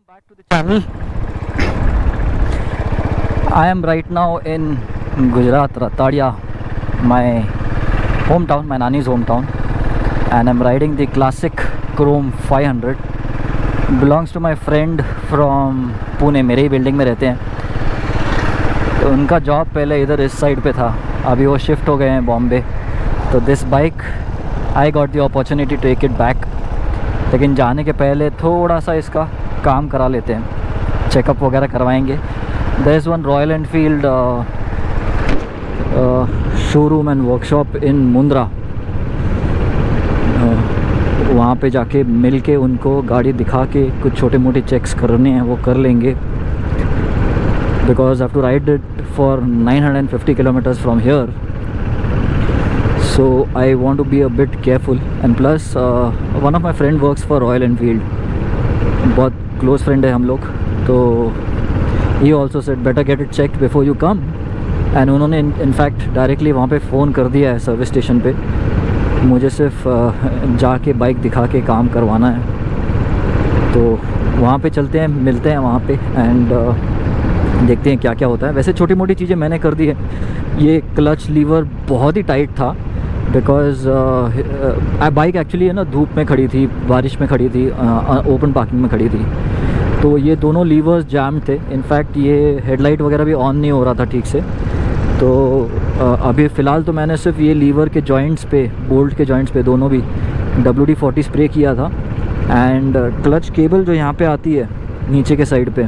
back to the channel. I am right now in Gujarat, Ratadia, my hometown, my Nani's hometown, and I'm riding the classic Chrome 500. Belongs to my friend from Pune. मेरे ही building में रहते हैं. तो उनका job पहले इधर इस side पे था, अभी वो शिफ्ट हो गए हैं बॉम्बे. तो this bike I got the opportunity to take it back. लेकिन जाने के पहले थोड़ा सा इसका काम करा लेते हैं, चेकअप वगैरह करवाएंगे. There is one Royal Enfield showroom and workshop in Mundra. वहाँ पे जाके मिल के उनको गाड़ी दिखा के कुछ छोटे मोटे चेक्स करने हैं, वो कर लेंगे. Because I have to ride it for 950 kilometres from here. So I want to be a bit careful, and plus one of my friend works for Royal Enfield. बहुत close friend है हम लोग. तो he also said better get it checked before you come. And उन्होंने in fact directly वहाँ पे phone कर दिया है सर्विस स्टेशन पे. मुझे सिर्फ जाके बाइक दिखा के काम करवाना है. तो वहाँ पे चलते हैं, मिलते हैं वहाँ पे एंड देखते हैं क्या क्या होता है. वैसे छोटी मोटी चीज़ें मैंने कर दी है. ये क्लच लीवर बहुत ही टाइट था बिकॉज बाइक एक्चुअली है ना धूप में खड़ी थी, बारिश में खड़ी थी, ओपन पार्किंग में खड़ी थी. तो ये दोनों लीवर्स जैम थे. इनफैक्ट ये हेडलाइट वगैरह भी ऑन नहीं हो रहा था ठीक से. तो अभी फ़िलहाल तो मैंने सिर्फ ये लीवर के जॉइंट्स पे, बोल्ट के जॉइंट्स पे दोनों भी WD-40 स्प्रे किया था. एंड क्लच केबल जो यहाँ पे आती है नीचे के साइड पे,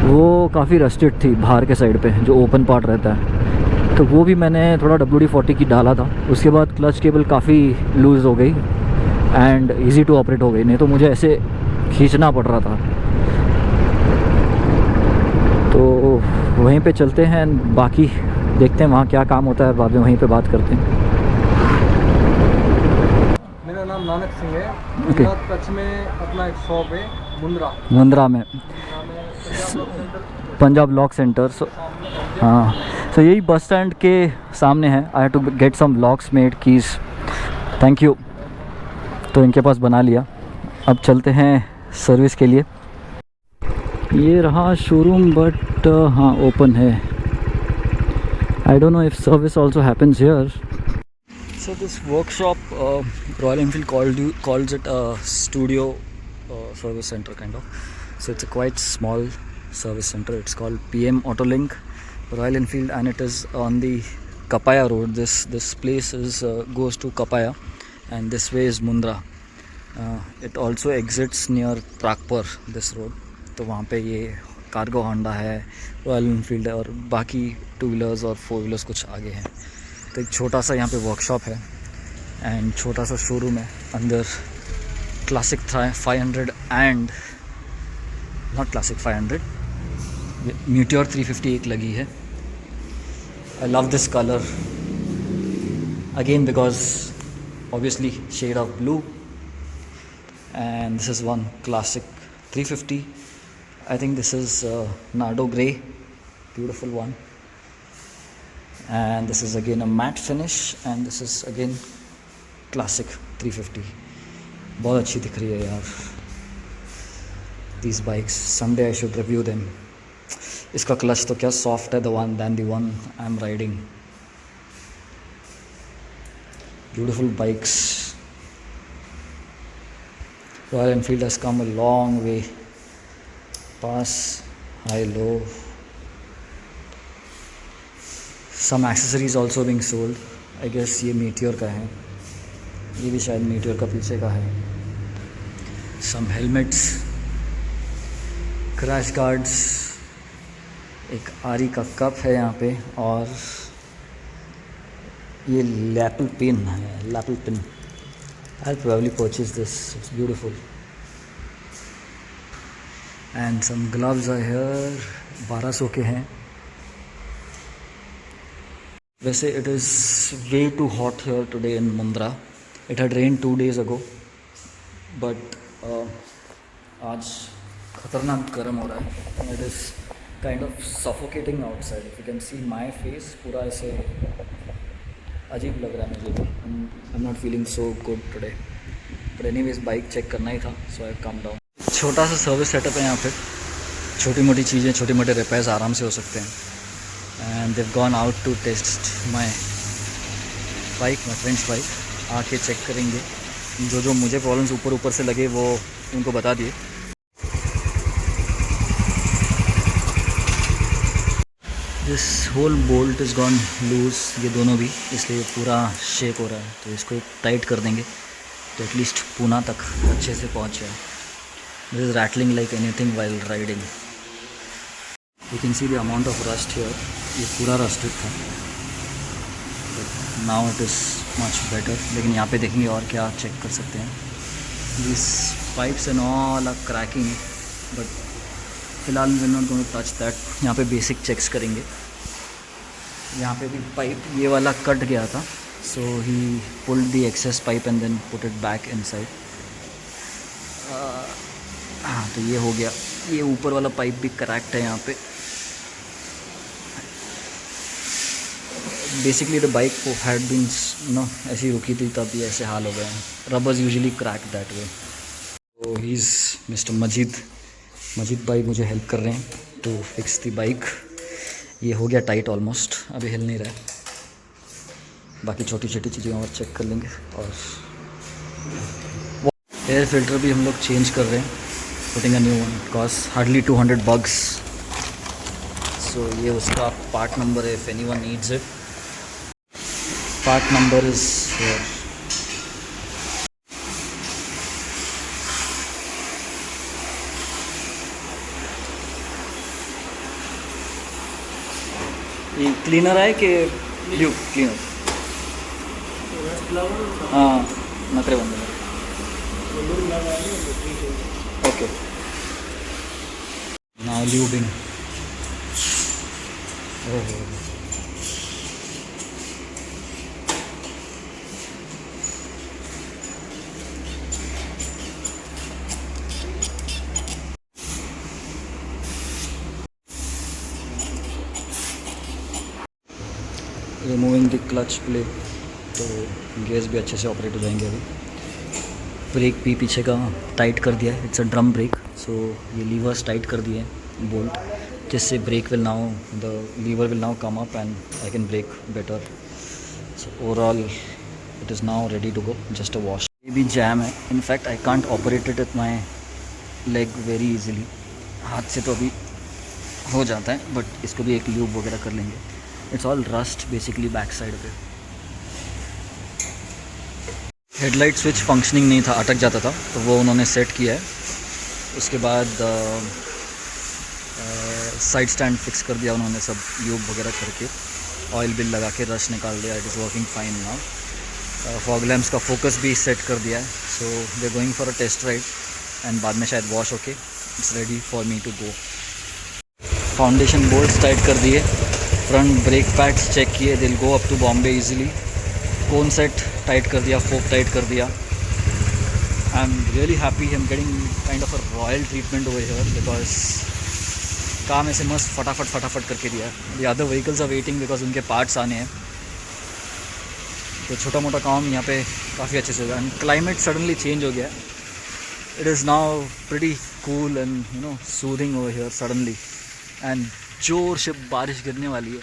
वो काफ़ी रस्टेड थी बाहर के साइड पे जो ओपन पार्ट रहता है. तो वो भी मैंने थोड़ा WD-40 की डाला था. उसके बाद क्लच केबल काफ़ी लूज़ हो गई एंड इजी टू ऑपरेट हो गई. नहीं तो मुझे ऐसे खींचना पड़ रहा था. तो वहीं पे चलते हैं, बाकी देखते हैं वहाँ क्या काम होता है, बाद में वहीं पे बात करते हैं. मेरा नाम नानक सिंह है. Okay. कच्छ में अपना एक शॉप है मुंद्रा में पंजाब लॉक सेंटर. हाँ, तो यही बस स्टैंड के सामने है. I have to get some locks made keys. Thank you. तो इनके पास बना लिया. अब चलते हैं सर्विस के लिए. ये रहा शोरूम बट हाँ ओपन है. I don't know if service also happens here. So this workshop, Royal Enfield calls it a studio service center kind of. So it's a quite small service center. It's called PM Autolink Royal Enfield, and it is on the Kapaya road. This place is goes to Kapaya, and this way is Mundra. It also exits near Pragpur, this road. तो वहाँ पे ये cargo Honda है, royal Enfield है और बाकी 2 wheelers और 4 wheelers कुछ आगे हैं. तो एक छोटा सा यहाँ पे वर्कशॉप है एंड छोटा सा शोरूम है. अंदर classic 500 and not classic 500, Meteor 350 एक लगी है. I love this colour again because obviously shade of blue. And this is one classic 350. I think this is Nardo Grey, beautiful one. And this is again a matte finish, and this is again classic 350. बहुत अच्छी दिख रही है यार these bikes. Someday I should review them. इसका clutch तो क्या soft है than the one I'm riding. Beautiful bikes. Royal Enfield has come a long way. Pass, high, low. Some accessories also being sold. I guess ये Meteor का है, ये भी शायद Meteor का पीछे का है. Some helmets, crash guards, एक आरी का कप है यहाँ पे, और ये लैपल पिन है, lapel pin. I'll probably purchase this. It's beautiful. And some gloves are here. 1200 के हैं. वैसे it is way too hot here today in Mundra. It had rained 2 days ago, but आज खतरनाक गर्म हो रहा है. It is kind of suffocating outside. If you can see my face, पूरा ऐसे अजीब लग रहा है मुझे. I'm not feeling so good today. But anyways, bike check करना ही था, so I've come down. छोटा सा सर्विस सेटअप है यहाँ पे, छोटी मोटी चीज़ें, छोटे मोटे रिपेयर्स आराम से हो सकते हैं। And they've gone out to test my bike, my friend's bike. आके चेक करेंगे, जो जो मुझे प्रॉब्लम्स ऊपर से लगे वो उनको बता दिए। This whole bolt is gone loose, ये दोनों भी, इसलिए पूरा शेक हो रहा है। तो इसको टाइट कर देंगे तो एटलीस्ट पूना तक अच्छे से पहुँच जाए। This is rattling like anything while riding. You can see the amount of rust here, ये पूरा रस्टेड था, but now it is much better. लेकिन यहाँ पे देखेंगे और क्या चेक कर सकते हैं। This pipes and all are cracking, but फिलहाल we not going to touch that. यहाँ पे बेसिक चेक्स करेंगे। यहाँ पे भी पाइप ये वाला कट गया था, so he pulled the excess pipe and then put it back inside. हाँ, तो ये हो गया। ये ऊपर वाला पाइप भी क्रैक्ड है यहाँ पे। बेसिकली द बाइक को हैड बीन नो ऐसी रुकी थी, तब ये ऐसे हाल हो गए हैं। Rubbers usually crack that way. तो ही इज़ मिस्टर मजीद भाई मुझे हेल्प कर रहे हैं टू फिक्स द बाइक। ये हो गया टाइट ऑलमोस्ट, अभी हिल नहीं रहा है। बाकी छोटी छोटी चीज़ें और चेक कर लेंगे। और एयर फिल्टर भी हम लोग चेंज कर रहे हैं, putting a new one, cost hardly 200 bucks। सो ये उसका पार्ट नंबर है, if anyone needs it. Part number is here. ये क्लीनर है कि ल्यूब क्लीनर? हाँ, नखरे बंद है। Okay, now lubing. ओहो, रिमूविंग द क्लच प्लेट, तो गेयर्स भी अच्छे से ऑपरेट हो जाएंगे। अभी ब्रेक भी पीछे का टाइट कर दिया है, it's a drum brake. So ये लीवर्स टाइट कर दिए हैं बोल्ट, जिससे brake will now, the lever will now come up and I can brake better. So overall it is now ready to go, just a wash. ये भी jam है, in fact I can't operate it with my leg very easily. हाथ से तो अभी हो जाता है, बट इसको भी एक ल्यूब वगैरह कर लेंगे। It's all rust basically back side पे। हेडलाइट स्विच फंक्शनिंग नहीं था, अटक जाता था, तो वो उन्होंने सेट किया है। उसके बाद साइड स्टैंड फिक्स कर दिया उन्होंने, सब ल्यूब वगैरह करके, ऑयल बिल लगा के रश निकाल दिया। It is working fine now. Fog lamps का फोकस भी सेट कर दिया है। So we are going for a test ride and बाद में शायद वॉश होके it's ready for me to go. Foundation bolts tight कर दिए, फ्रंट ब्रेक पैड्स चेक किए, दिल go up to Bombay easily. Cone set tight कर दिया, फोक टाइट कर दिया। I am really happy, I am getting kind of a royal treatment over here, because काम ऐसे मस्त फटाफट करके दिया। The other vehicles are waiting because उनके पार्ट्स आने हैं। तो छोटा मोटा काम यहाँ पे काफ़ी अच्छे से हो गया। एंड क्लाइमेट सडनली चेंज हो गया। It is now pretty cool and you know soothing over here suddenly. And जोर से बारिश गिरने वाली है।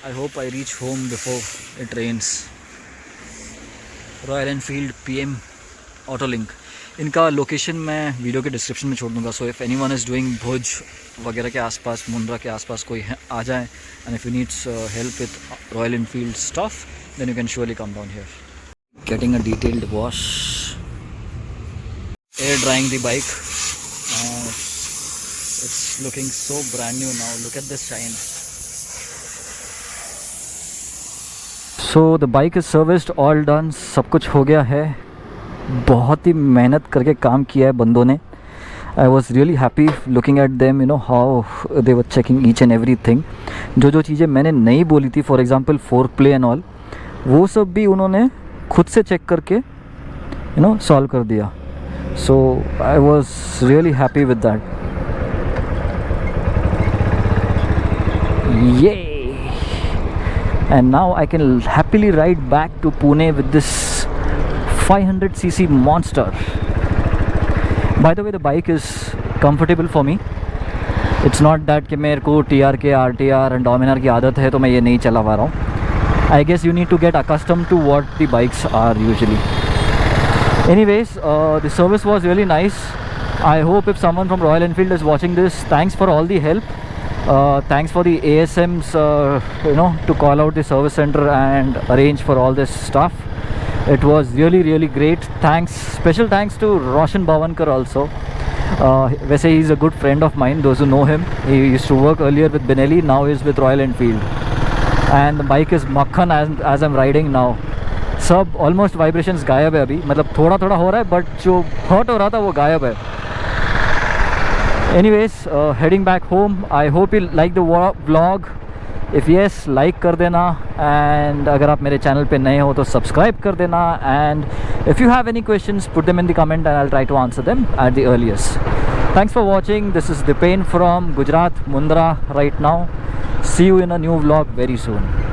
I hope I reach home before it rains. Royal Enfield PM Autolink, इनका लोकेशन मैं वीडियो के डिस्क्रिप्शन में छोड़ दूंगा। So if anyone is doing Bhuj वगैरह के आसपास, मुंद्रा के आसपास कोई आ जाए, and if you needs help with Royal Enfield stuff, then you can surely come down here. Getting a detailed wash, air drying the bike. It's looking so brand new now. Look at this shine. So the bike is serviced, all done. सब कुछ हो गया है। बहुत ही मेहनत करके काम किया है बंदों ने। I was really happy looking at them, you know how they were checking each and everything. जो चीज़ें मैंने नहीं बोली थी, for example fork play and all, वो सब भी उन्होंने खुद से चेक करके you know solve कर दिया. So I was really happy with that. Yay! And now I can happily ride back to Pune with this 500cc monster. By the way, the bike is comfortable for me. It's not that कि मेरे को TRK, RTR and Dominar की आदत है तो मैं ये नहीं चला पा रहा हूँ. I guess you need to get accustomed to what the bikes are usually. Anyways, the service was really nice. I hope if someone from Royal Enfield is watching this, thanks for all the help. Thanks for the ASMs, to call out the service center and arrange for all this stuff. It was really great. Thanks, special thanks to Roshan Bhavankar also. Vese he's a good friend of mine, those who know him. He used to work earlier with Benelli, now he's with Royal Enfield. And the bike is makhan as I'm riding now. सब almost vibrations गायब है अभी, मतलब थोड़ा थोड़ा हो रहा है बट जो हर्ट हो रहा था वो गायब है. Anyways, heading back home. I hope you like the vlog. If yes, like कर देना. एंड अगर आप मेरे चैनल पे नए हो तो सब्सक्राइब कर देना. And if you have any questions, put them in the comment and I will try to answer them at the earliest. Thanks for watching. This is Dipen from Gujarat, Mundra right now. See you in a new vlog very soon.